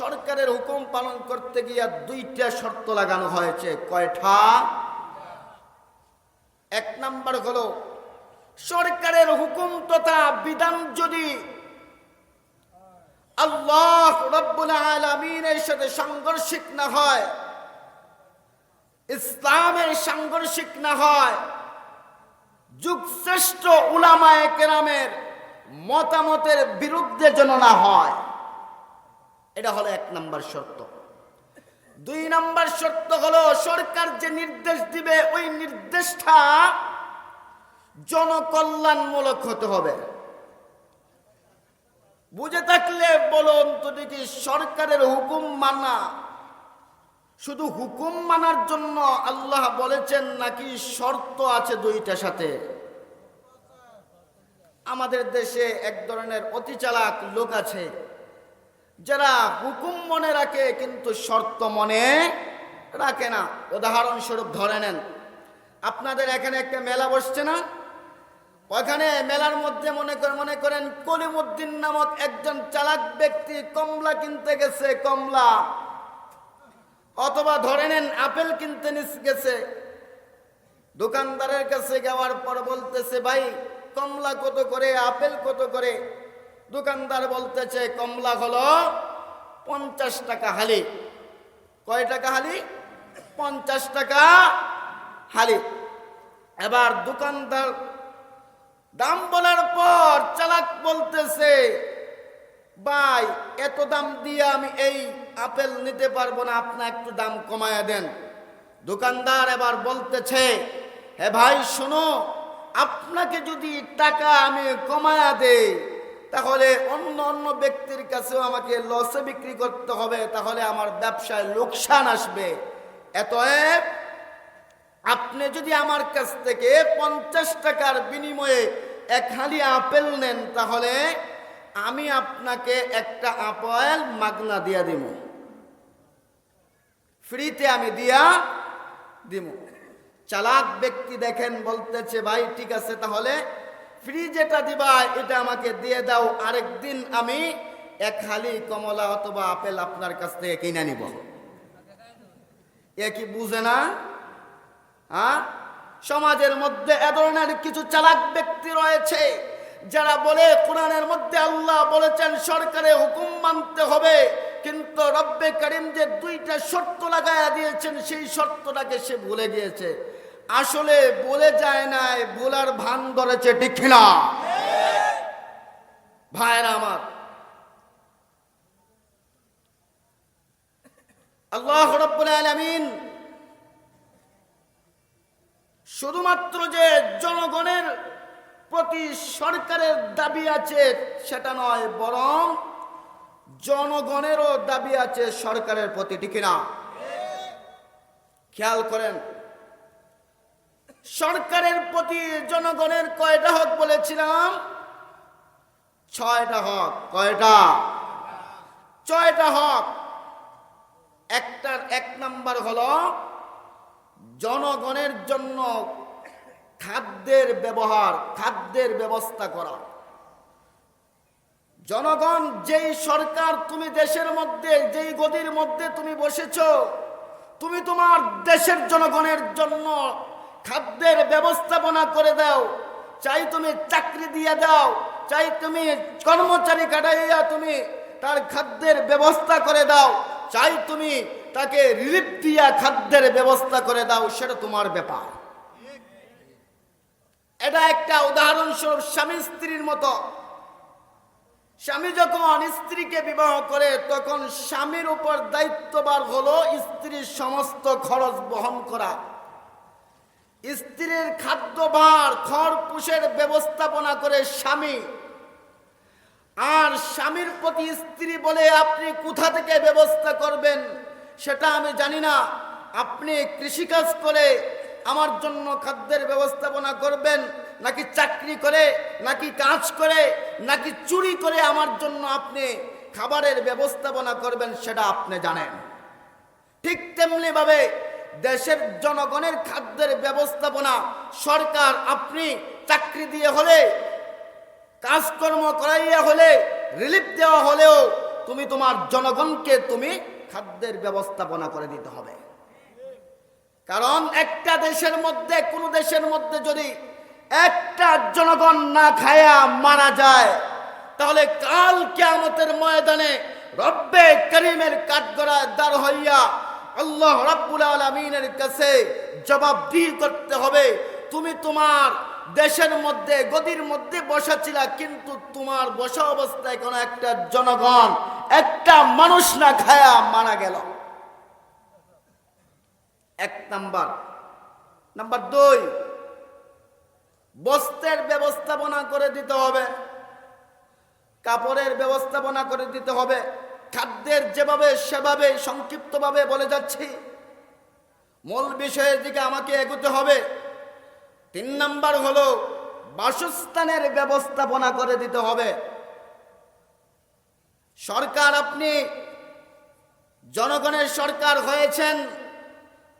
সরকারের হুকুম পালন করতে গিয়ে দুইটা শর্ত লাগানো হয়েছে। কয়টা? এক নাম্বার হলো, সরকারের হুকুম তথা বিধান যদি আল্লাহ রাব্বুল আলামিনের সাথে সাংঘর্ষিক না হয়, ইসলামের সাংঘর্ষিক না হয়, যুগশ্রেষ্ঠ উলামায়ে কেরামের মতামতের বিরুদ্ধে যেন না হয়, এটা হলো এক নাম্বার শর্ত। দুই নাম্বার শর্ত হলো, সরকার যে নির্দেশ দিবে ওই নির্দেশটা জনকল্যাণমূলক হতে হবে। বুঝে থাকলে বলুন তো দেখি, সরকারের হুকুম মানা শুধু হুকুম মানার জন্য আল্লাহ বলেছেন নাকি শর্ত আছে দুইটা সাথে? আমাদের দেশে এক ধরনের অতি চালাক লোক আছে যারা হুকুম মনে রাখে কিন্তু শর্ত মনে রাখে না। উদাহরণস্বরূপ ধরে নেন, আপনাদের এখানে একটা মেলা বসছে না, ওখানে মেলার মধ্যে মনে করেন কলিমুদ্দিন নামক একজন চালাক ব্যক্তি কমলা কিনতে গেছে, কমলা, অথবা ধরে নেন আপেল কিনতে গেছে। দোকানদারের কাছে যাওয়ার পর বলতেছে, ভাই কমলা কত করে, আপেল কত করে? দোকানদার বলতেছে কমলা হলো 50 টাকা হালি। কয় টাকা হালি? 50 টাকা হালি। এবার দোকানদার দাম বলার পর চালাক বলতেছে, ভাই এত দাম দিয়ে আমি এই আপেল নিতে পারবো না, আপনি একটু দাম কমায়া দেন। দোকানদার এবার বলতেছে, হে ভাই শোনো, আপনাকে যদি টাকা আমি কমায়া দেই তাহলে অন্য ব্যক্তির কাছেও আমাকে লসে বিক্রি করতে হবে, তাহলে আমার ব্যবসায় লোকসান আসবে। এতএব আপনি যদি আমার কাছ থেকে 50 টাকার বিনিময়ে এক হালি আপেল নেন তাহলে আমি আপনাকে একটা আপেল মাগনা দিয়া দিব, ফ্রিতে আমি দিয়া দিব। চালাক ব্যক্তি দেখেন বলতেছে, ভাই ঠিক আছে, তাহলে ফ্রি যেটা দিবা এটা আমাকে দিয়ে দাও, আরেকদিন আমি এক হালি কমলা অথবা আপেল আপনার কাছ থেকে কিনে নিব। এ কি বুঝে না? সমাজের মধ্যে এ ধরনের কিছু চালাক ব্যক্তি রয়েছে যারা বলে কোরআনের মধ্যে আল্লাহ বলেছেন সরকারের হুকুম মানতে হবে, কিন্তু রব্বে কারীম যে দুইটা শর্ত লাগায়া দিয়েছেন সেই শর্তটাকে সে ভুলে গিয়েছে। আসলে বলে যায় নাই, ভুলার ভান ধরেছে, ঠিক না ভাইরা আমার? আল্লাহ রাব্বুল আলামিন শুধুমাত্র যে জনগণের প্রতি সরকারের দাবি আছে সেটা নয়, বরং জনগণেরও দাবি আছে সরকারের প্রতি, ঠিক না? খেয়াল করেন, সরকারের প্রতি জনগণের কয়টা হক বলেছিলাম? 6টা হক। কয়টা? 6টা হক। এক নাম্বার হলো জনগণের জন্য খাদ্যের ব্যবস্থা করা। জনগণ, যেই সরকার তুমি দেশের মধ্যে, যেই গদির মধ্যে তুমি বসেছো, তুমি তোমার দেশের জনগণের জন্য খাদ্যের ব্যবস্থাপনা করে দাও। চাই তুমি চাকরি দিয়ে দাও, চাই তুমি কর্মচারী কাটাইয়া তুমি তার খাদ্যের ব্যবস্থা করে দাও, চাই তুমি তাকে রিলিফ দিয়া খাদ্যের ব্যবস্থা করে দাও, সেটা তোমার ব্যাপার। এটা একটা উদাহরণস্বরূপ স্বামী স্ত্রীর মতো। স্বামী যখন স্ত্রীকে বিবাহ করে তখন স্বামীর উপর দায়িত্বভার হলো স্ত্রীর সমস্ত খরচ বহন করা, স্ত্রীর খাদ্যভার খরপোশের ব্যবস্থাপনা করে স্বামী। আর স্বামীর প্রতি স্ত্রী বলে, আপনি কোথা থেকে ব্যবস্থা করবেন সেটা আমি জানি না, আপনি কৃষিকাজ করে আমার জন্য খাদ্যের ব্যবস্থাপনা করবেন, নাকি চাকরি করে, নাকি কাজ করে, নাকি চুরি করে আমার জন্য আপনি খাবারের ব্যবস্থাপনা করবেন সেটা আপনি জানেন। ঠিক তেমনি ভাবে দেশের জনগণের খাদ্যের ব্যবস্থাপনা সরকার, আপনি চাকরি দিয়ে হলে, কাজকর্ম করাইয়া হলে, রিলিফ দেওয়া হলেও তুমি তোমার জনগণকে তুমি খাদ্যের ব্যবস্থাপনা করে দিতে হবে। কারণ একটা দেশের মধ্যে, কোন দেশের মধ্যে যদি একটা জনগণ না খায়া মারা যায়, তাহলে কাল কিয়ামতের ময়দানে রব্বে করিমের কাঠগড়ায় দাঁড় হইয়া আল্লাহ রাব্বুল আলামিনের কাছে জবাবদিহি করতে হবে। তুমি তোমার দেশের মধ্যে গদির মধ্যে বসা ছিলা, কিন্তু তোমার বসা অবস্থায় কোনো একটা জনগণ, একটা মানুষ না খায়া মারা গেল। এক নাম্বার। নাম্বার 2, বস্ত্রের ব্যবস্থাপনা করে দিতে হবে, কাপড়ের ব্যবস্থাপনা করে দিতে হবে। খাদ্যের যেভাবে সেভাবে সংক্ষিপ্তভাবে বলে যাচ্ছি, মূল বিষয়ের দিকে আমাকে এগোতে হবে। 3 নাম্বার হলো বাসস্থানের ব্যবস্থাপনা করে দিতে হবে। সরকার, আপনি জনগণের সরকার হয়েছেন,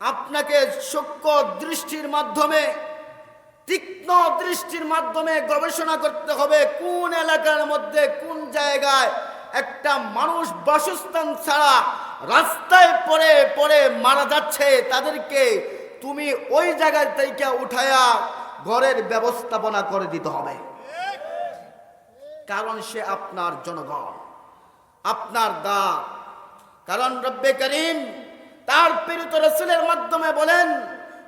আপনাকে সূক্ষ্ম দৃষ্টির মাধ্যমে, তীক্ষ্ণ দৃষ্টির মাধ্যমে গবেষণা করতে হবে কোন এলাকার মধ্যে কোন জায়গায় একটা মানুষ বাসস্থান ছাড়া রাস্তায় পড়ে পড়ে মারা যাচ্ছে, তাদেরকে তুমি ওই জায়গায় থেকে উঠায়া ঘরের ব্যবস্থাপনা করে দিতে হবে। কারণ সে আপনার জনগণ, আপনার দাস। কারণ রব্বে করিম তার প্রেরিত রাসূলের মাধ্যমে বলেন,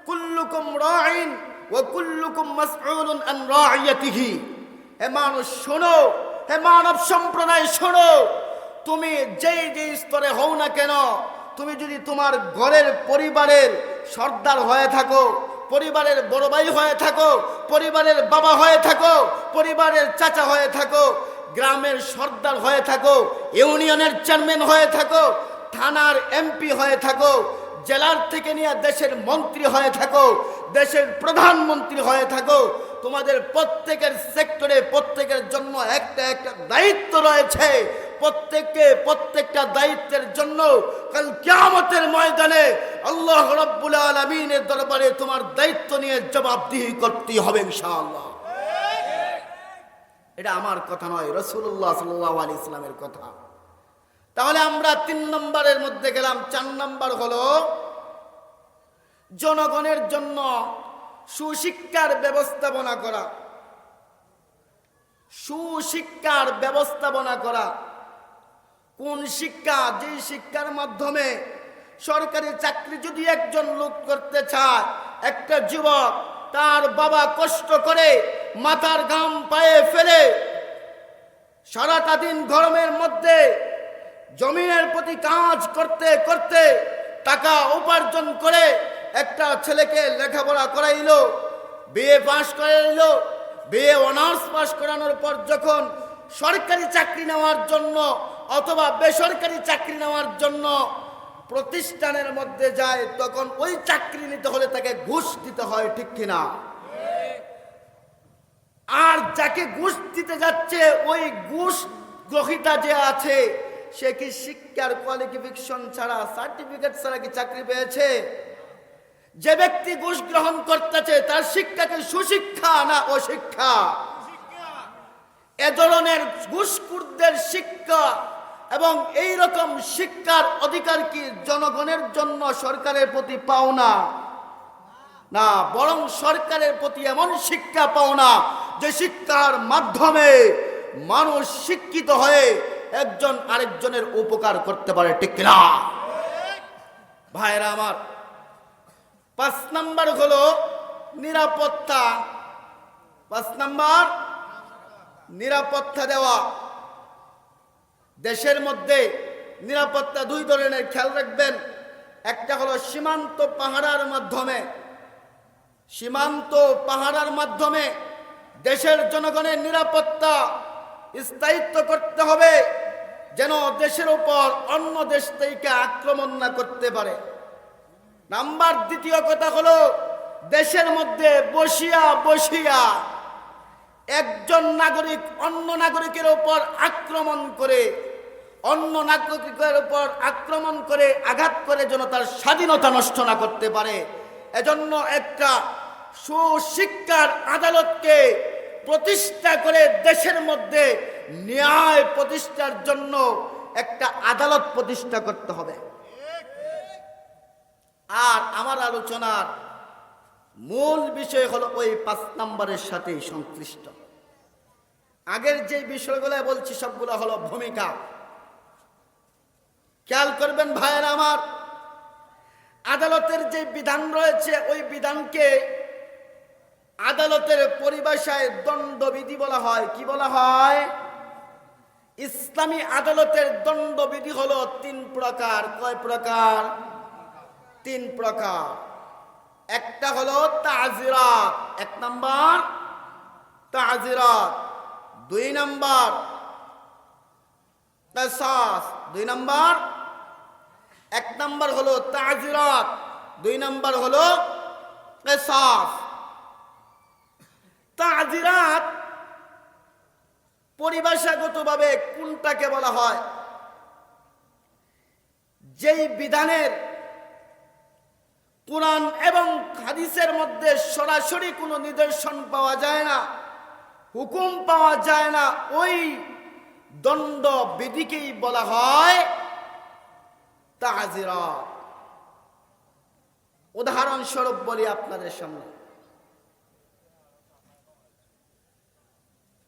কুল্লুকুম রাঈন ওয়া কুল্লুকুম মাসউলুন আন রাইয়াতিহি। হে মানুষ শোনো, হে মানব সম্প্রদায় শোনো, তুমি যেই যেই স্তরে হও না কেন, তুমি যদি তোমার ঘরের পরিবারের সর্দার হয়ে থাকো, পরিবারের বড় ভাই হয়ে থাকো, পরিবারের বাবা হয়ে থাকো, পরিবারের চাচা হয়ে থাকো, গ্রামের সর্দার হয়ে থাকো, ইউনিয়নের চেয়ারম্যান হয়ে থাকো, থানার এমপি হয়ে থাকো, জেলার থেকে নিয়ে দেশের মন্ত্রী হয়ে থাকো, দেশের প্রধানমন্ত্রী হয়ে থাকো, তোমাদের প্রত্যেকের সেক্টরে প্রত্যেকের জন্য একটা একটা দায়িত্ব রয়েছে। প্রত্যেকটা দায়িত্বের জন্য কাল কিয়ামতের ময়দানে আল্লাহ রাব্বুল আলামিনের দরবারে তোমার দায়িত্ব নিয়ে জবাবদিহি করতে হবে ইনশাআল্লাহ। এটা আমার কথা নয়, রাসূলুল্লাহ সাল্লাল্লাহু আলাইহি ওয়াসাল্লামের কথা। তাহলে আমরা 3 নম্বরের মধ্যে গেলাম। 4 নম্বর হলো জনগণের জন্য সুশিক্ষার ব্যবস্থাপনা করা। সুশিক্ষার ব্যবস্থাপনা করা কোন শিক্ষা? যে শিক্ষার মাধ্যমে সরকারি চাকরি যদি একজন লোক করতে চায়, একটা যুবক তার বাবা কষ্ট করে মাথার ঘাম পায়ে ফেলে সারাটা দিন গরমের মধ্যে জমিনের প্রতি কাজ করতে করতে টাকা উপার্জন করে একটা ছেলেকে লেখাপড়া করাইলো, বিএ পাস করাইলো, বিএ অনার্স পাস করানোর পর যখন সরকারি চাকরি নেওয়ার জন্য অথবা বেসরকারি চাকরি নেওয়ার জন্য প্রতিষ্ঠানের মধ্যে যায়, তখন ওই চাকরি নিতে হলে তাকে ঘুষ দিতে হয়, ঠিক কিনা? আর যাকে ঘুষ দিতে যাচ্ছে ওই ঘুষ গ্রহীতা যে আছে, সে কি শিক্ষার কোয়ালিফিকেশন ছাড়া, সার্টিফিকেট ছাড়া কি চাকরি পেয়েছে? যে ব্যক্তি ঘুষ গ্রহণ করতেছে তার শিক্ষা কি সুশিক্ষা না অশিক্ষা? এ ধরনের ঘুষখোরদের শিক্ষা এবং এই রকম শিক্ষার অধিকার কি জনগণের জন্য সরকারের প্রতি পাওনা? না, বরং সরকারের প্রতি এমন শিক্ষা পাওনা যে শিক্ষার মাধ্যমে মানুষ শিক্ষিত হয়ে একজন আরেকজনের উপকার করতে পারে, ঠিক কিনা? ভাইরা আমার, 5 নম্বর হলো নিরাপত্তা। 5 নম্বর নিরাপত্তা দেওয়া। দেশের মধ্যে নিরাপত্তা 2 ধরনের, খেয়াল রাখবেন। একটা হলো সীমান্ত পাহারার মাধ্যমে। সীমান্ত পাহারার মাধ্যমে দেশের জনগণের নিরাপত্তা স্থায়িত্ব করতে হবে, যেন দেশের উপর অন্য দেশ থেকে আক্রমণ না করতে পারে। নাম্বার 2 কথা হলো দেশের মধ্যে বসিয়া বসিয়া একজন নাগরিক অন্য নাগরিকের উপর আক্রমণ করে, অন্য নাগরিকের উপর আক্রমণ করে আঘাত করে যেন তার স্বাধীনতা নষ্ট না করতে পারে। এজন্য একটা সুশিক্ষার আদালতকে প্রতিষ্ঠা করে দেশের মধ্যে ন্যায় প্রতিষ্ঠার জন্য একটা আদালত প্রতিষ্ঠা করতে হবে। আর আমার আলোচনার মূল বিষয় হলো ওই 5 নম্বরের সাথে সংশ্লিষ্ট। আগের যে বিষয়গুলো বলছি সবগুলো হলো ভূমিকা। খেয়াল করবেন ভাইয়েরা আমার, আদালতের যে বিধান রয়েছে ওই বিধানকে আদালতের পরিভাষায় দণ্ডবিধি বলা হয়। কি বলা হয়? ইসলামী আদালতের দণ্ডবিধি হলো 3 প্রকার। কয় প্রকার? 3 প্রকার। একটা হলো তাজিরাত, 1 নাম্বার তাজিরাত, 2 নাম্বার কিসাস, 2 নাম্বার। 1 নাম্বার হলো তাজিরাত, 2 নাম্বার হলো কিসাস। তাজিরাত পরিভাষাগতভাবে কোনটাকে বলা হয়? যেই বিধানের কুরআন এবং হাদিসের মধ্যে সরাসরি কোনো নিদর্শন পাওয়া যায় না, হুকুম পাওয়া যায় না, ওই দণ্ড বিধিকেই বলা হয় তাজিরাত। উদাহরণস্বরূপ বলি আপনাদের সামনে,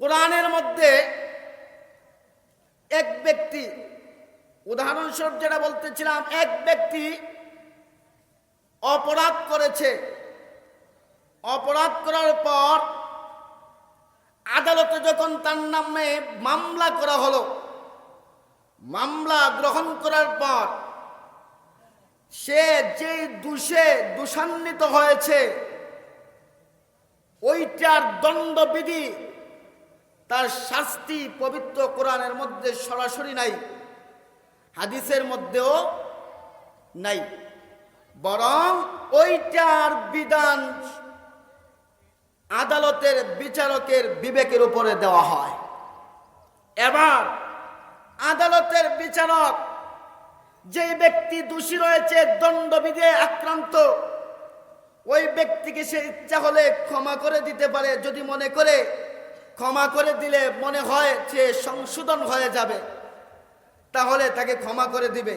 কোরআনের মধ্যে এক ব্যক্তি, উদাহরণস্বরূপ যেটা বলতেছিলাম, এক ব্যক্তি অপরাধ করেছে। অপরাধ করার পর আদালতে যখন তার নামে মামলা করা হলো, মামলা গ্রহণ করার পর সে যে দোষে দোষান্বিত হয়েছে ওইটার দণ্ডবিধি, তার শাস্তি পবিত্র কোরআনের মধ্যে সরাসরি নাই, হাদিসের মধ্যেও নাই, বরং ওইটার বিধান আদালতের বিচারকের বিবেকের উপরে দেওয়া হয়। এবার আদালতের বিচারক যে ব্যক্তি দোষী রয়েছে, দণ্ডবিধি আক্রান্ত, ওই ব্যক্তিকে সে ইচ্ছা হলে ক্ষমা করে দিতে পারে। যদি মনে করে ক্ষমা করে দিলে মনে হয় যে সংশোধন হয়ে যাবে, তাহলে তাকে ক্ষমা করে দিবে।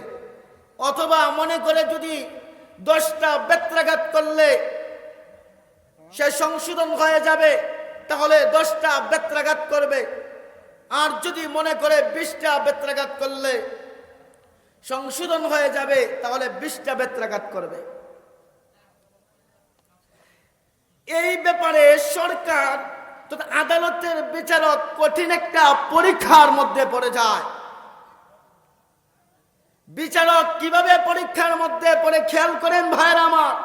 অথবা মনে করে যদি 10টা বেত্রাঘাত করলে সে সংশোধন হয়ে যাবে, তাহলে 10টা বেত্রাঘাত করবে। আর যদি মনে করে 20টা বেত্রাঘাত করলে সংশোধন হয়ে যাবে, তাহলে 20টা বেত্রাঘাত করবে। এই ব্যাপারে সরকার তথা আদালতের বিচারক কঠিন একটা পরীক্ষার মধ্যে পড়ে যায়। বিচারক কিভাবে পরীক্ষার মধ্যে পড়ে খেয়াল করেন ভাইরা আমার।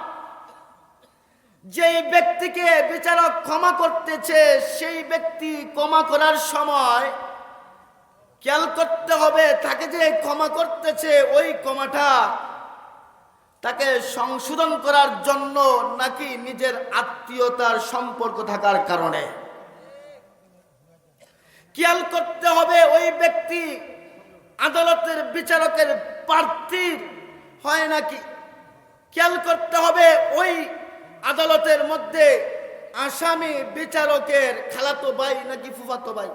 যেই ব্যক্তিকে বিচারক ক্ষমা করতেছে, সেই ব্যক্তি ক্ষমা করার সময় খেয়াল করতে হবে তাকে যে ক্ষমা করতেছে ওই ক্ষমাটা তাকে সংশোধন করার জন্য নাকি নিজের আত্মীয়তার সম্পর্ক থাকার কারণে। খেয়াল করতে হবে ওই ব্যক্তি আদালতের বিচারকের প্রার্থী হয় নাকি। খেয়াল করতে হবে ওই আদালতের মধ্যে আসামি বিচারকের খালাতো ভাই নাকি ফুফাতো ভাই।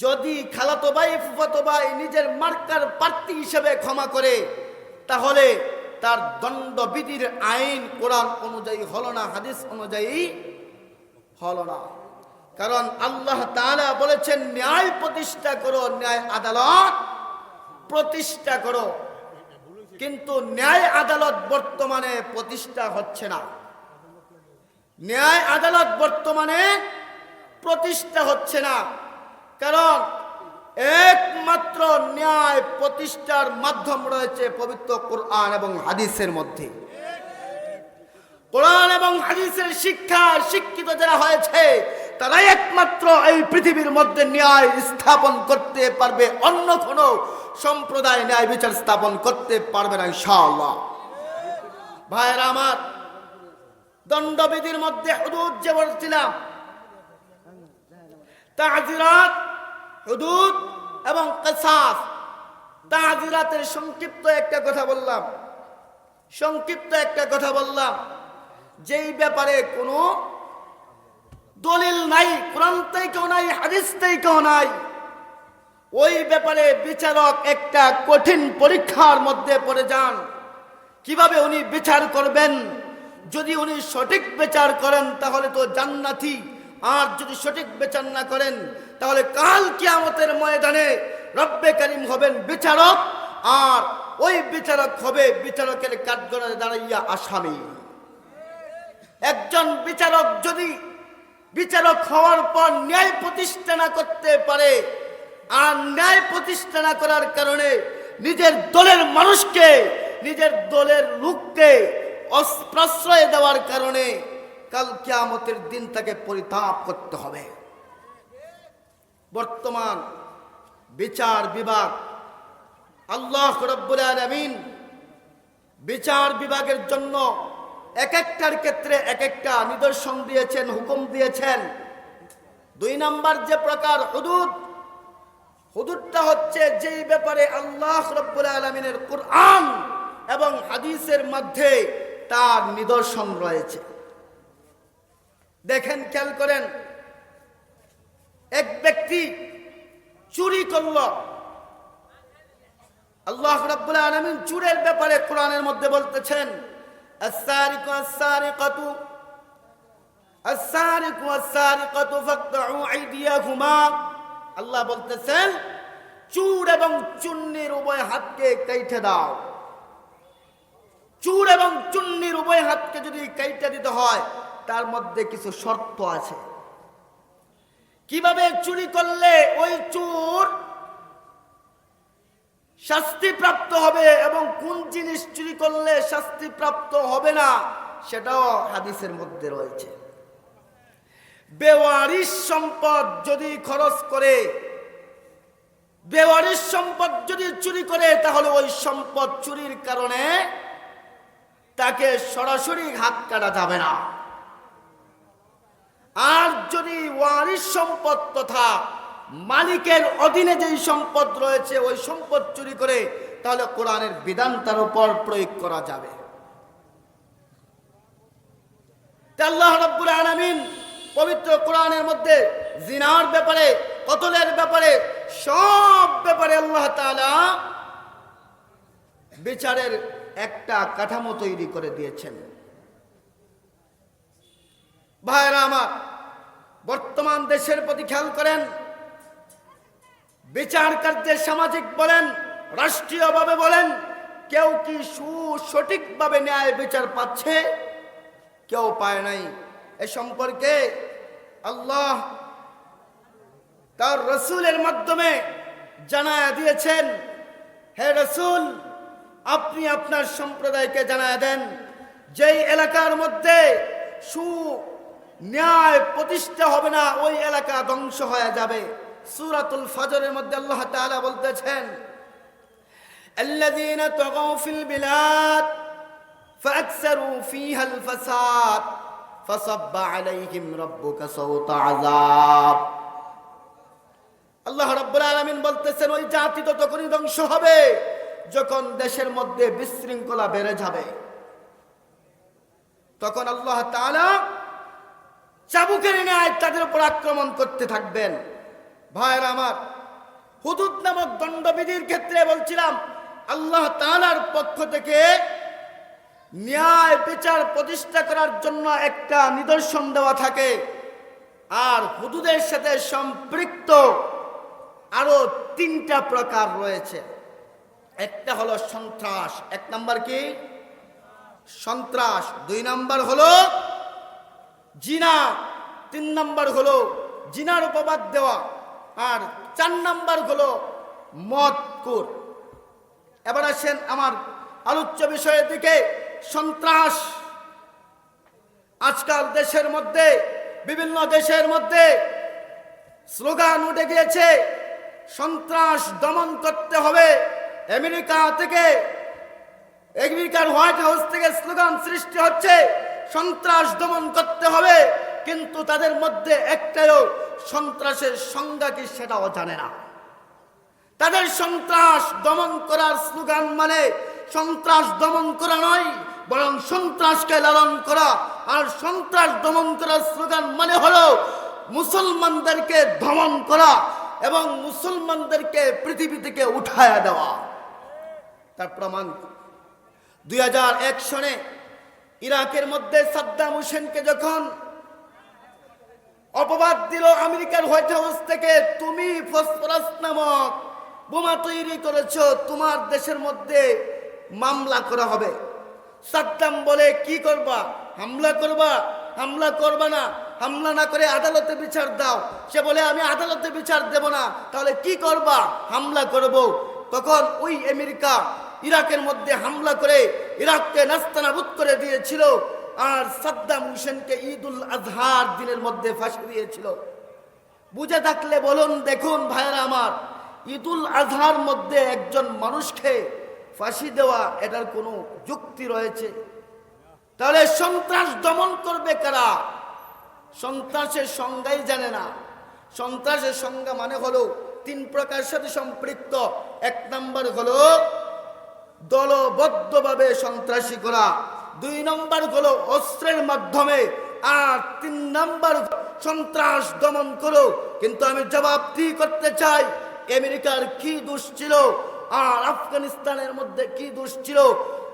যদি খালাতো ভাই ফুফাতো ভাই নিজের মার্কার প্রার্থী হিসেবে ক্ষমা করে, তাহলে তার দণ্ডবিধির আইন কোরআন অনুযায়ী হলো না, হাদিস অনুযায়ী হলো না। কারণ আল্লাহ তাআলা বলেছেন ন্যায় প্রতিষ্ঠা করো, ন্যায় আদালত প্রতিষ্ঠা করো। কিন্তু ন্যায় আদালত বর্তমানে প্রতিষ্ঠা হচ্ছে না। ন্যায় আদালত বর্তমানে প্রতিষ্ঠা হচ্ছে না, কারণ একমাত্র ন্যায় প্রতিষ্ঠার মাধ্যম রয়েছে পবিত্র কোরআন এবং হাদিসের মধ্যে। কোরআন এবং হাদিসের শিক্ষা শিক্ষিত যারা হয়েছে তারাই একমাত্র এই পৃথিবীর মধ্যে ন্যায় স্থাপন করতে পারবে। অন্য কোনো সম্প্রদায় ন্যায় বিচার স্থাপন করতে পারবে না ইনশাআল্লাহ। ভাইরা আমার, দণ্ডবিধির মধ্যে হুদুদ যে বলছিলাম, তাজিরাত, হুদুদ এবং কিসাস। তাজিরাতের সংক্ষিপ্ত একটা কথা বললাম, যেই ব্যাপারে কোনো দলিল নাই, কোরআন থেকেও নাই, হাদিস থেকেও নাই, ওই ব্যাপারে বিচারক একটা কঠিন পরীক্ষার মধ্যে পড়ে যান। কিভাবে উনি বিচার করবেন? যদি উনি সঠিক বিচার করেন তাহলে তো জান্নাতি, আর যদি সঠিক বিচার না করেন তাহলে কাল কিয়ামতের ময়দানে রব্বে কারীম হবেন বিচারক, আর ওই বিচারক হবে বিচারকের কাঠগড়ায় দাঁড়াইয়া আসামি। একজন বিচারক যদি বিচারক হওয়ার পর ন্যায় প্রতিষ্ঠা না করতে পারে, আর ন্যায় প্রতিষ্ঠা না করার কারণে নিজের দলের মানুষকে, নিজের দলের লোককে প্রশ্রয় দেওয়ার কারণে কাল কিয়ামতের দিন তাকে পরিতাপ করতে হবে। বর্তমান বিচার বিভাগ, আল্লাহ রাব্বুল আলামিন বিচার বিভাগের জন্য এক একটার ক্ষেত্রে এক একটা নিদর্শন দিয়েছেন, হুকুম দিয়েছেন। 2 নাম্বার যে প্রকার হুদুদটা হচ্ছে যেই ব্যাপারে আল্লাহ রাব্বুল আলামিনের কুরআন এবং হাদিসের মধ্যে তার নিদর্শন রয়েছে। দেখেন, খেয়াল করেন, এক ব্যক্তি চুরি করল, আল্লাহ রাব্বুল আলামিন চুরের ব্যাপারে কোরআনের মধ্যে বলতেছেন, السارق والسارقة فاقطعوا أيديهما। আল্লাহ বলতেছেন চুর এবং চুন্নির উভয় হাতকে কেটে দাও। চুর এবং চুন্নির উভয় হাতকে যদি কেটে দিতে হয় তার মধ্যে কিছু শর্ত আছে। কিভাবে চুরি করলে ওই চোর শাস্তিপ্রাপ্ত হবে এবং কোন জিনিস চুরি করলে শাস্তিপ্রাপ্ত হবে না সেটাও হাদিসের মধ্যে রয়েছে। বেওয়ারিশ সম্পদ যদি খরচ করে, বেওয়ারিশ সম্পদ যদি চুরি করে তাহলে ওই সম্পদ চুরির কারণে তাকে সরাসরি হাত কাটা যাবে না। আর যদি ওয়ারিশ সম্পদ তথা মালিকের অধীনে যেই সম্পদ রয়েছে ওই সম্পদ চুরি করে তাহলে কোরআনের বিধান তার উপর প্রয়োগ করা যাবে। আল্লাহ রাব্বুল আলামিন পবিত্র কোরআনের মধ্যে জিনার ব্যাপারে, কতলের ব্যাপারে, সব ব্যাপারে আল্লাহ তাআলা বিচারের একটা কাঠামো তৈরি করে দিয়েছেন। ভাইরা আমার, বর্তমান দেশের প্রতি খেয়াল করেন, বিচার কার্যে সামাজিক বলেন, রাষ্ট্রীয়ভাবে বলেন, কেউ কি সঠিকভাবে ন্যায় বিচার পাচ্ছে? কেউ পায় নাই। এ সম্পর্কে আল্লাহ তার রাসূলের মাধ্যমে জানায়া দিয়েছেন, হে রাসূল, আপনি আপনার সম্প্রদায়কে জানায়া দেন যেই এলাকার মধ্যে ন্যায় প্রতিষ্ঠা হবে না ওই এলাকা ধ্বংস হয়ে যাবে। সূরাতুল ফজরের মধ্যে আল্লাহ তাআলা বলতেছেন, আল্লাযীনা তাগাউ ফিল বিলাদ ফাআকসারু ফীহাল ফাসাদ ফাসাব্বা আলাইহিম রাব্বুকা সাওতা আযাব। আল্লাহ রাব্বুল আলামিন বলতেছেন, ওই জাতি তো তখনই ধ্বংস হবে যখন দেশের মধ্যে বিশৃঙ্খলা বেড়ে যাবে। তখন আল্লাহ তাআলা চাবুকের ন্যায় তাদের উপর আক্রমণ করতে থাকবেন। ভাইরা আমার, হুদুদ নামক দণ্ডবিধির ক্ষেত্রে বলছিলাম আল্লাহ তাআলার পক্ষ থেকে ন্যায় বিচার প্রতিষ্ঠা করার জন্য একটা নিদর্শন দেওয়া থাকে, আর হুদুদের সাথে সম্পৃক্ত আরো 3টা প্রকার রয়েছে। একটা হলো সন্ত্রাস, 1 নাম্বার কি? সন্ত্রাস। 2 নাম্বার হলো জিনা, 3 নাম্বার হলো জিনার উপবাদ দেওয়া, আর 4 নাম্বার হলো মদখোর। এবার আসেন আমার আলোচ্য বিষয়ের দিকে। সন্ত্রাস আজকাল দেশের মধ্যে, বিভিন্ন দেশের মধ্যে স্লোগান উঠে গিয়েছে, সন্ত্রাস দমন করতে হবে। আমেরিকার হোয়াইট হাউস থেকে স্লোগান সৃষ্টি হচ্ছে, সন্ত্রাস দমন করতে হবে, কিন্তু তাদের মধ্যে একটাও সন্ত্রাসের সংজ্ঞা কি সেটাও জানে না। তাদের সন্ত্রাস দমন করার স্লোগান মানে সন্ত্রাস দমন করা নয়, বরং সন্ত্রাসকে লালন করা। আর সন্ত্রাস দমন করার স্লোগান মানে হলো মুসলমানদেরকে দমন করা। এবং মুসলমানদেরকে পৃথিবী থেকে উঠায়া দেওয়া। তার প্রমাণ 2001 সনে ইরাকের মধ্যে সাদ্দাম হোসেনকে যখন অপবাদ দিল আমেরিকার হোয়াইট হাউস থেকে, তুমি ফসফরাস নামক বোমা তৈরি করেছো, তোমার দেশের মধ্যে মামলা করা হবে। সাদ্দাম বলে, কি করবা? হামলা করবা? হামলা করবা না, হামলা না করে আদালতে বিচার দাও। সে বলে, আমি আদালতে বিচার দেব না। তাহলে কি করবা? হামলা করব। তখন ওই আমেরিকা ইরাকের মধ্যে হামলা করে ইরাককে নাস্তানাবুদ করে দিয়েছিল, আর সাদ্দাম হোসেনকে ঈদুল আজহার দিনের মধ্যে ফাঁসি দিয়েছিল। বুঝে থাকলে বলুন, দেখুন ভাইরা আমার, ঈদুল আজহার মধ্যে একজন মানুষকে ফাঁসি দেওয়া, এটার কোনো যুক্তি রয়েছে? তাহলে সন্ত্রাস দমন করবে কারা? সন্ত্রাসের সংজ্ঞাই জানে না। সন্ত্রাসের সংজ্ঞা মানে হলো 3 প্রকারের সাথে সম্পৃক্ত। 1 নম্বর হলো দলবদ্ধভাবে সন্ত্রাসী করা, 2 নম্বর হলো অস্ত্রের মাধ্যমে, আর 3 নম্বর সন্ত্রাস দমন করো। কিন্তু আমি জবাবদি করতে চাই, আমেরিকার কি দোষ ছিল আর আফগানিস্তানের মধ্যে কি দোষ ছিল?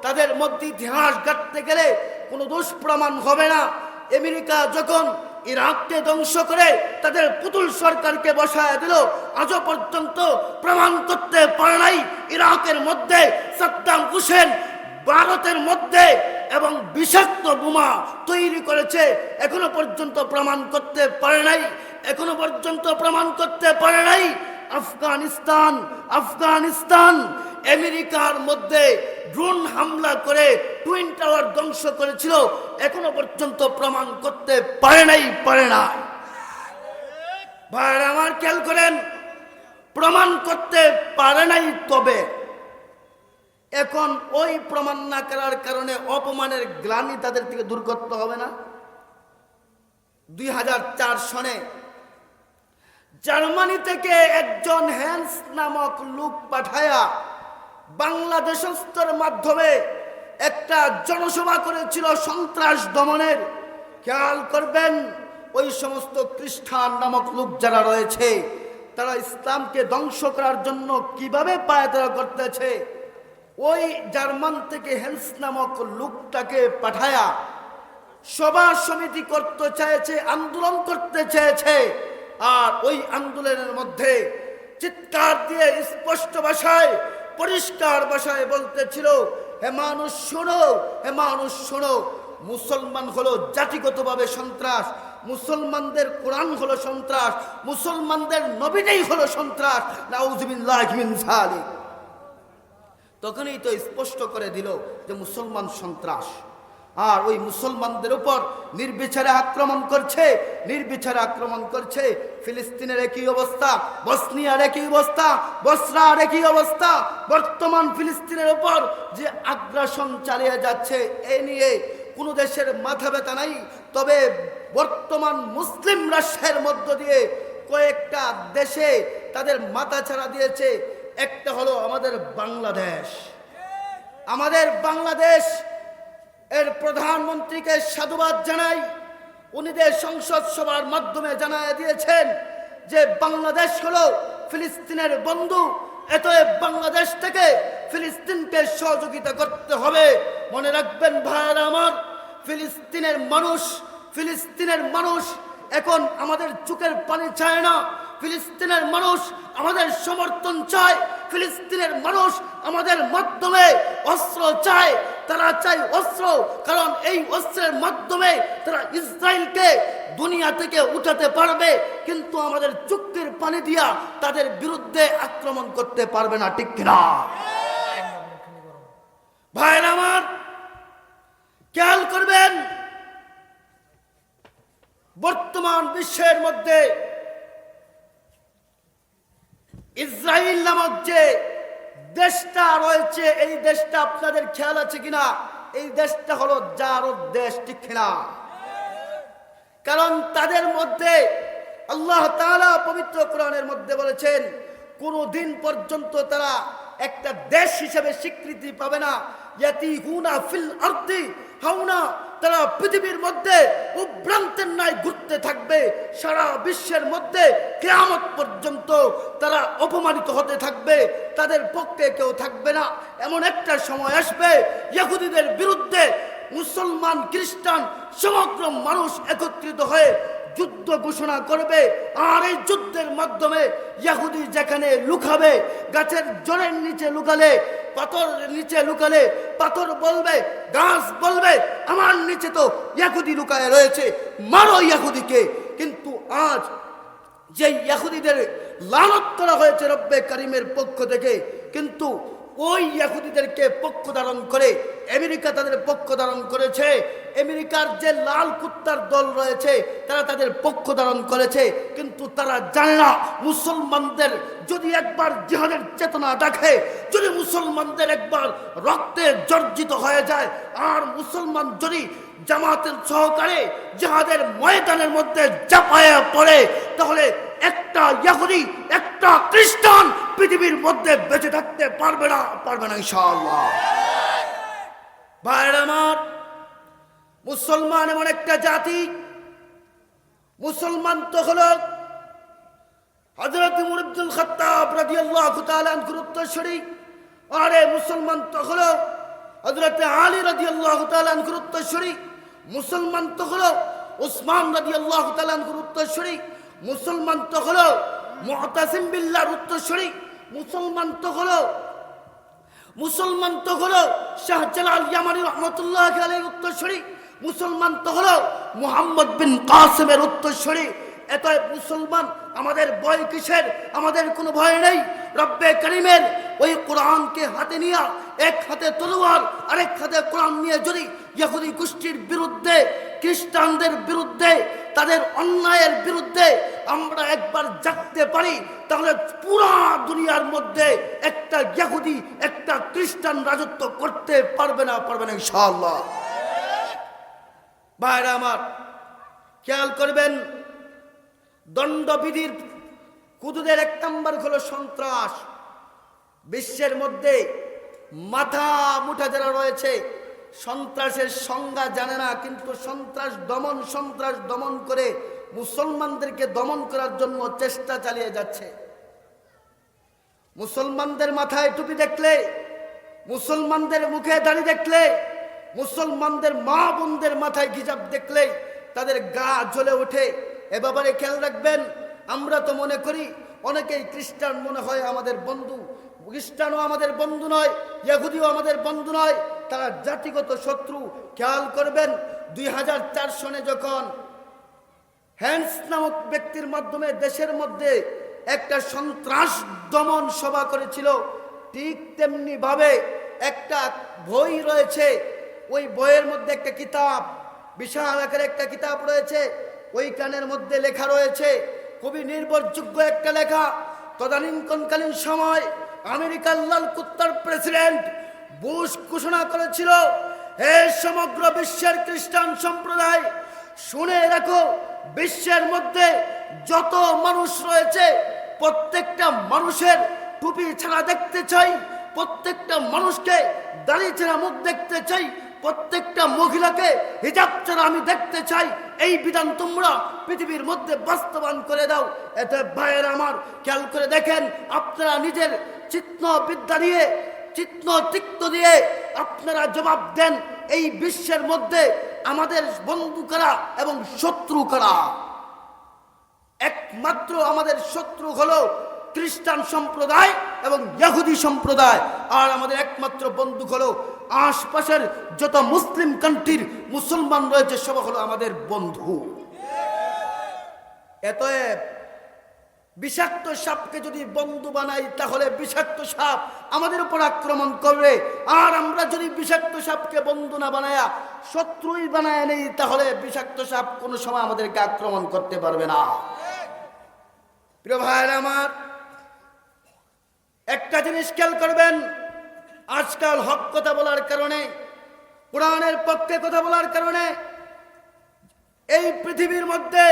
তাদের মধ্যে ইতিহাস ঘাটতে গেলে কোনো দোষ প্রমাণ হবে না। আমেরিকা যখন ইরাককে ধ্বংস করে তাদের পুতুল সরকারকে বসায় দিল, আজও পর্যন্ত প্রমাণ করতে পারে নাই ইরাকের মধ্যে সাদ্দাম হোসেন ভারতের মধ্যে এবং বিষাক্ত বোমা তৈরি করেছে। এখনো পর্যন্ত প্রমাণ করতে পারে নাই, এখনো পর্যন্ত প্রমাণ করতে পারে নাই। আফগানিস্তান আমেরিকার মধ্যে ড্রোন হামলা করে টুইন টাওয়ার ধ্বংস করেছিল, এখনো পর্যন্ত প্রমাণ করতে পারে না। ভাইরা আমার খেয়াল করেন, প্রমাণ করতে পারে নাই। তবে এখন ওই প্রমাণ না করার কারণে অপমানের গ্লানি তাদের থেকে দূর করতে হবে না? 2004 সনে জার্মানি থেকে একজন হ্যান্স নামক লোক পাঠায়া বাংলাদেশস্থর মাধ্যমে একটা জনসভা করেছিল সন্ত্রাস দমনের। খেয়াল করবেন, ওই সমস্ত খ্রিস্টান নামক লোক যারা রয়েছে, তারা ইসলামকে ধ্বংস করার জন্য কিভাবে পায়তারা করতেছে, ওই জার্মান থেকে হ্যান্স নামক লোকটাকে পাঠায়া সভা সমিতি করতে চেয়েছে, আন্দোলন করতে চেয়েছে। আর ওই আন্দোলনের মধ্যে চিৎকার দিয়ে স্পষ্ট ভাষায়, পরিষ্কার ভাষায় বলতেছিল, হে মানুষ শোনো, হে মানুষ শোনো, মুসলমান হলো জাতিগতভাবে সন্ত্রাস, মুসলমানদের কোরআন হলো সন্ত্রাস, মুসলমানদের নবীটাই হলো সন্ত্রাস। নাউযুবিল্লাহি মিন যালিক। তখনই তো স্পষ্ট করে দিল যে মুসলমান সন্ত্রাস। আর ওই মুসলমানদের উপর নির্বিচারে আক্রমণ করছে। ফিলিস্তিনের একই অবস্থা, বসনিয়ার একই অবস্থা, বসরার একই অবস্থা। বর্তমান ফিলিস্তিনের উপর যে আগ্রাসন চালিয়ে যাচ্ছে, এ নিয়ে কোনো দেশের মাথা ব্যথা নাই। তবে বর্তমান মুসলিম রাষ্ট্রের মধ্য দিয়ে কয়েকটা দেশে তাদের মাথা ছাড়া দিয়েছে। একটা হলো আমাদের বাংলাদেশ। এর প্রধানমন্ত্রীকে সাধুবাদ জানাই। উনি সংসদ সভার মাধ্যমে জানায় দিয়েছেন যে বাংলাদেশ হলো ফিলিস্তিনের বন্ধু, এতএব বাংলাদেশ থেকে ফিলিস্তিনকে সহযোগিতা করতে হবে। মনে রাখবেন ভাইরা আমার, ফিলিস্তিনের মানুষ এখন আমাদের চোখের পানি চায় না। ফিলিস্তিনের মানুষ আমাদের সমর্থন চায়। ফিলিস্তিনের মানুষ আমাদের মাধ্যমে অস্ত্র চায়। তারা চায় অস্ত্র, কারণ এই অস্ত্রের মাধ্যমে তারা ইসরায়েলকে দুনিয়া থেকে উঠাতে পারবে, কিন্তু আমাদের চোখের পানি দিয়া তাদের বিরুদ্ধে আক্রমণ করতে পারবে না। ঠিক কিনা ভাইরা আমার? খেয়াল করবেন, বর্তমান বিশ্বের মধ্যে ইসরায়েল নামক যে দেশটা রয়েছে, এই দেশটা আপনাদের খেয়াল আছে কিনা? এই দেশটা হলো জারদ দেশ। ঠিক কিনা? কারণ তাদের মধ্যে আল্লাহ তাআলা পবিত্র কোরআনের মধ্যে বলেছেন, কোন দিন পর্যন্ত তারা একটা দেশ হিসেবে স্বীকৃতি পাবে না। ইয়াতিহুনা ফিল আরদি হাওনা, তারা পৃথিবীর মধ্যে উভ্রান্তের ন্যায় ঘুরতে থাকবে, সারা বিশ্বের মধ্যে কিয়ামত পর্যন্ত তারা অপমানিত হতে থাকবে, তাদের পক্ষে কেউ থাকবে না। এমন একটা সময় আসবে ইহুদিদের বিরুদ্ধে মুসলমান খ্রিস্টান সমগ্র মানুষ একত্রিত হয়ে যুদ্ধ ঘোষণা করবে। আর এই যুদ্ধের মাধ্যমে ইহুদি যেখানে লুকাবে, গাছের জড়ের নিচে লুকালে, পাথর নিচে লুকালে পাথর বলবে, গাছ বলবে আমার নিচে তো ইহুদি লুকায় রয়েছে, মারো ইহুদিকে। কিন্তু আজ যে ইহুদিদের লানত করা হয়েছে রব্বে কারিমের পক্ষ থেকে, কিন্তু ওই ইহুদিদেরকে পক্ষ ধারণ করে আমেরিকা তাদের পক্ষ ধারণ করেছে। আমেরিকার যে লাল কুত্তার দল রয়েছে তারা তাদের পক্ষ ধারণ করেছে, কিন্তু তারা জানে না মুসলমানদের যদি একবার জিহাদের চেতনা দেখে, যদি মুসলমানদের একবার রক্তে জর্জিত হয়ে যায়, আর মুসলমান যদি জামাতের সহকারে জিহাদের ময়দানের মধ্যে চাপায়া পড়ে, তাহলে একটা ইহুদি একটা খ্রিস্টান পৃথিবীর মধ্যে বেঁচে থাকতে পারবে না ইনশাআল্লাহ। ভাইরা আমার, মুসলমান এমন একটা জাতি, মুসলমান তো হলো হযরত উমর ইবনুল খাত্তাব রাদিয়াল্লাহু তাআলা আনহুর উত্তরসূরি, আরে মুসলমান তো হলো হযরত আলী রাদিয়াল্লাহু তাআলা আনহুর উত্তরসূরি, মুসলমান তো হলো উসমান রাদিয়াল্লাহু তাআলা আনহুর উত্তরসূরি, মুসলমান তো হলো মুতাসিম বিল্লাহর উত্তরসূরি, মুসলমান তো হলো শাহজালাল ইয়ামানি রহমাতুল্লাহি আলাইহির উত্তরসূরি, মুসলমান তো হলো মুহাম্মদ বিন কাসিমের উত্তরসূরি। এতই মুসলমান, আমাদের ভয় কিসের? আমাদের কোনো ভয় নেই। রব্বে কারিমের ওই কোরআনকে হাতে নিয়ে, এক হাতে তলোয়ার আরেক হাতে কোরআন নিয়ে যদি ইহুদি গোষ্ঠীর বিরুদ্ধে, খ্রিস্টানদের বিরুদ্ধে, তাদের অন্যায়ের বিরুদ্ধে আমরা একবার জাগতে পারি, তাহলে পুরা দুনিয়ার মধ্যে একটা ইহুদি একটা খ্রিস্টান রাজত্ব করতে পারবে না ইনশাআল্লাহ। ভাইরা আমার, খেয়াল করবেন, দণ্ডবিধির কুদুদের এক নম্বর হলো সন্ত্রাস। বিশ্বের মধ্যে মাথা মুঠা যারা রয়েছে সন্ত্রাসের সংজ্ঞা জানে না, কিন্তু সন্ত্রাস দমন করে মুসলমানদেরকে দমন করার জন্য চেষ্টা চালিয়ে যাচ্ছে। মুসলমানদের মাথায় টুপি দেখলে, মুসলমানদের মুখে দাড়ি দেখলে, মুসলমানদের মা বোনদের মাথায় হিজাব দেখলে তাদের গা জ্বলে ওঠে। এ ব্যাপারে খেয়াল রাখবেন। আমরা তো মনে করি অনেকেই খ্রিস্টান মনে হয় আমাদের বন্ধু, খ্রিস্টানও আমাদের বন্ধু নয়, ইহুদিও আমাদের বন্ধু নয়, তারা জাতিগত শত্রু। খেয়াল করবেন 2004 সনে যখন হ্যান্স নামক ব্যক্তির মাধ্যমে দেশের মধ্যে একটা সন্ত্রাস দমন সভা করেছিল, ঠিক তেমনি ভাবে একটা বই রয়েছে, ওই বইয়ের মধ্যে একটা কিতাব, বিশাল আকারের একটা কিতাব রয়েছে, ওইখানের মধ্যে লেখা রয়েছে, খুবই নির্ভরযোগ্য একটা লেখা। তদানীন্তনকালীন সময় আমেরিকার লাল কুত্তার প্রেসিডেন্ট বুশ ঘোষণা করেছিল, হে সমগ্র বিশ্বের খ্রিস্টান সম্প্রদায়, শুনে রাখো, বিশ্বের মধ্যে যত মানুষ রয়েছে প্রত্যেকটা মানুষের টুপি ছাড়া দেখতে চাই, প্রত্যেকটা মানুষকে দাড়ি ছাড়া মুখ দেখতে চাই, প্রত্যেকটা মহিলাকে হিজাব ছাড়া আমি দেখতে চাই। এই বিধান তোমরা পৃথিবীর মধ্যে বাস্তবায়ন করে দাও। এতে ভাইয়ের আমার, খেয়াল করে দেখেন, আপনারা নিজের চিত্ত দিয়ে আপনারা জবাব দেন, এই বিশ্বের মধ্যে আমাদের বন্ধু কারা এবং শত্রু কারা? একমাত্র আমাদের শত্রু হলো খ্রিস্টান সম্প্রদায় এবং ইহুদি সম্প্রদায়, আর আমাদের একমাত্র বন্ধু হলো আশপাশের যত মুসলিম কান্ট্রির মুসলমান রয়েছে, সব হলো আমাদের বন্ধু। এতএব বিষাক্ত সাপকে যদি বন্ধু বানাই, তাহলে বিষাক্ত সাপ আমাদের উপর আক্রমণ করবে। আর আমরা যদি বিষাক্ত সাপকে বন্ধু না বানায়া শত্রুই বানায় নেই, তাহলে বিষাক্ত সাপ কোনো সময় আমাদেরকে আক্রমণ করতে পারবে না। প্রিয় ভাইরা আমার, একটা জিনিস খেয়াল করবেন, আজকাল হক কথা বলার কারণে, কোরআনের পক্ষে কথা বলার কারণে এই পৃথিবীর মধ্যে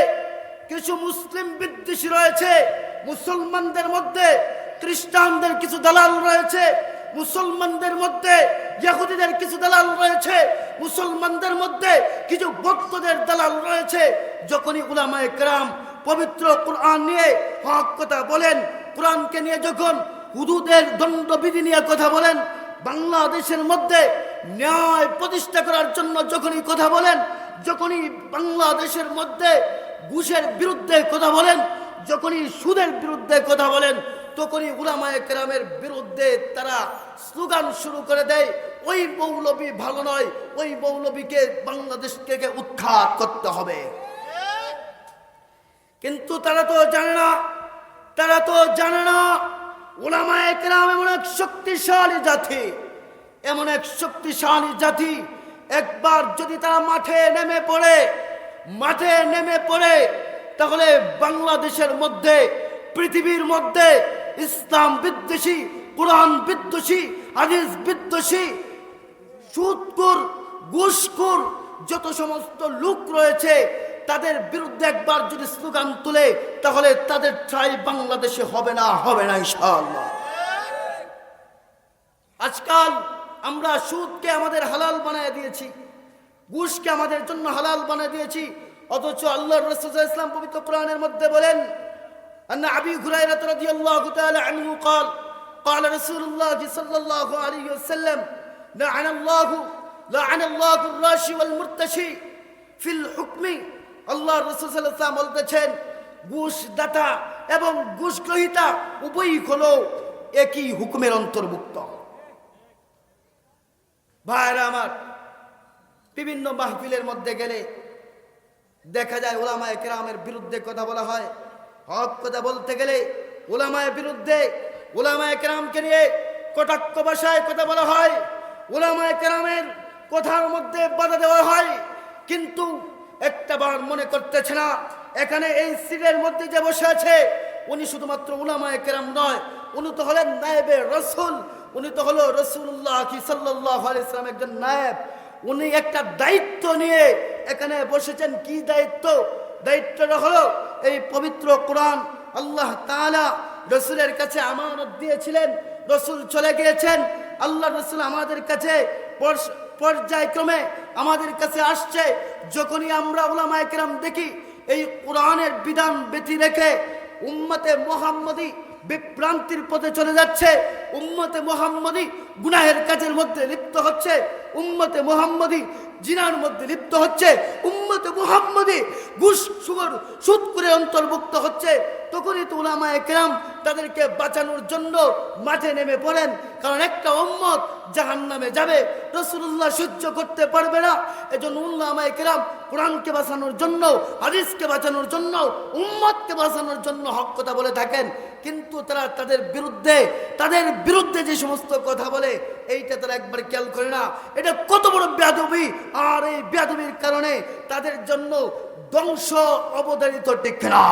কিছু মুসলিম বিদ্বেষী রয়েছে, মুসলমানদের মধ্যে খ্রিস্টানদের কিছু দালাল রয়েছে, মুসলমানদের মধ্যে ইহুদিদের কিছু দালাল রয়েছে, মুসলমানদের মধ্যে কিছু ভক্তদের দালাল রয়েছে। যখনই উলামায়ে কেরাম পবিত্র কোরআন নিয়ে হক কথা বলেন, কোরআনকে নিয়ে যখন হুদুদের দণ্ডবিধি নিয়ে কথা বলেন, বাংলাদেশের মধ্যে ন্যায় প্রতিষ্ঠা করার জন্য যখনই কথা বলেন, যখনই বাংলাদেশের মধ্যে ঘুষের বিরুদ্ধে কথা বলেন, যখনই সুদের বিরুদ্ধে কথা বলেন, তখনই উলামায়ে কেরামের বিরুদ্ধে তারা স্লোগান শুরু করে দেয়, ওই মৌলবী ভালো নয়, ওই মৌলবীকে বাংলাদেশ থেকে উৎখাত করতে হবে। কিন্তু তারা তো জানে না উলামায়ে কেরাম এমন এক শক্তিশালী জাতি, এমন এক শক্তিশালী জাতি। একবার যদি তারা মাঠে নেমে পড়ে তাহলে বাংলাদেশের মধ্যে, পৃথিবীর মধ্যে ইসলাম বিদ্বেষী, কোরআন বিদ্বেষী, হাদিস বিদ্বেষী, সুদখোর, ঘুষখোর যত সমস্ত লোক রয়েছে তাদের বিরুদ্ধে একবার যদি স্লোগান তুলে তাহলে তাদের ঠাঁই বাংলাদেশে হবে না ইনশাআল্লাহ। আজকাল আমরা সুদকে আমাদের হালাল বানায় দিয়েছি, ঘুষকে আমাদের জন্য হালাল বানায় দিয়েছি, অথচ আল্লাহর রাসূল সাল্লাল্লাহু আলাইহি ওয়াসাল্লাম পবিত্র কোরআনের মধ্যে বলেন, আন্না আবি হুরায়রা রাদিয়াল্লাহু তাআলা আনহু قال قال رسول الله صلى الله عليه وسلم لعن الله الراشي والمرتشي في الحكم। আল্লাহর রাসূল সাল্লাল্লাহু আলাইহি ওয়াসাল্লাম বলতেছেন, ঘুষ দাতা এবং ঘুষ গ্রহীতা উভয়ই হলো একই হুকুমের অন্তর্ভুক্ত। ভাইরা আমার, বিভিন্ন মাহফিলের মধ্যে গেলে দেখা যায় উলামায়ে কেরামের বিরুদ্ধে কথা বলা হয়। হক কথা বলতে গেলে উলামায়ে কেরামকে নিয়ে কটাক্ষ ভাষায় কথা বলা হয়, উলামায়ে কেরামের কথার মধ্যে বাধা দেওয়া হয়। কিন্তু একটা বার মনে করতেছে না, এখানে এই সিটের মধ্যে যে বসে আছে উনি শুধুমাত্র উলামায়ে কেরাম নয়, উনি তো হলেন নায়েবে রাসূল, উনি তো হলো রাসূলুল্লাহ সাল্লাল্লাহু আলাইহি ওয়াসাল্লাম একজন নায়েব। উনি একটা দায়িত্ব নিয়ে এখানে বসেছেন। কি দায়িত্বটা হলো এই পবিত্র কোরআন আল্লাহ তাআলা রাসূলের কাছে আমানত দিয়েছিলেন, রাসূল চলে গিয়েছেন, আল্লাহ রাসূল আমাদের কাছে পর্যায়ক্রমে আমাদের কাছে আসছে। যখনই আমরা উলামায়ে কেরাম দেখি এই কোরআনের বিধান ব্যতি রেখে উম্মতে মুহাম্মদী বিভ্রান্তির পথে চলে যাচ্ছে, উম্মতে মুহাম্মদী গুনাহের কাজের মধ্যে লিপ্ত হচ্ছে, উম্মতে মুহাম্মদী জিনার মধ্যে লিপ্ত হচ্ছে, উম্মতে মুহাম্মদী ঘুষ সুদ করে অন্তর্ভুক্ত হচ্ছে, তখনই তো উলামায়ে কেরাম তাদেরকে বাঁচানোর জন্য মাঠে নেমে পড়েন। কারণ একটা উম্মত জাহান্নামে যাবে, রাসূলুল্লাহ সহ্য করতে পারবে না। এজন্য উলামায়ে কেরাম কোরআনকে বাঁচানোর জন্য, হাদিসকে বাঁচানোর জন্য, উম্মতকে বাঁচানোর জন্য হক কথা বলে থাকেন। কিন্তু তারা তাদের বিরুদ্ধে যে সমস্ত কথা বলে এইটা তারা একবার খেয়াল করে না। এটা কত বড় বেয়াদবি, আর এই বেয়াদবির কারণে তাদের জন্য ধ্বংস অবধারিত, ঠিক না?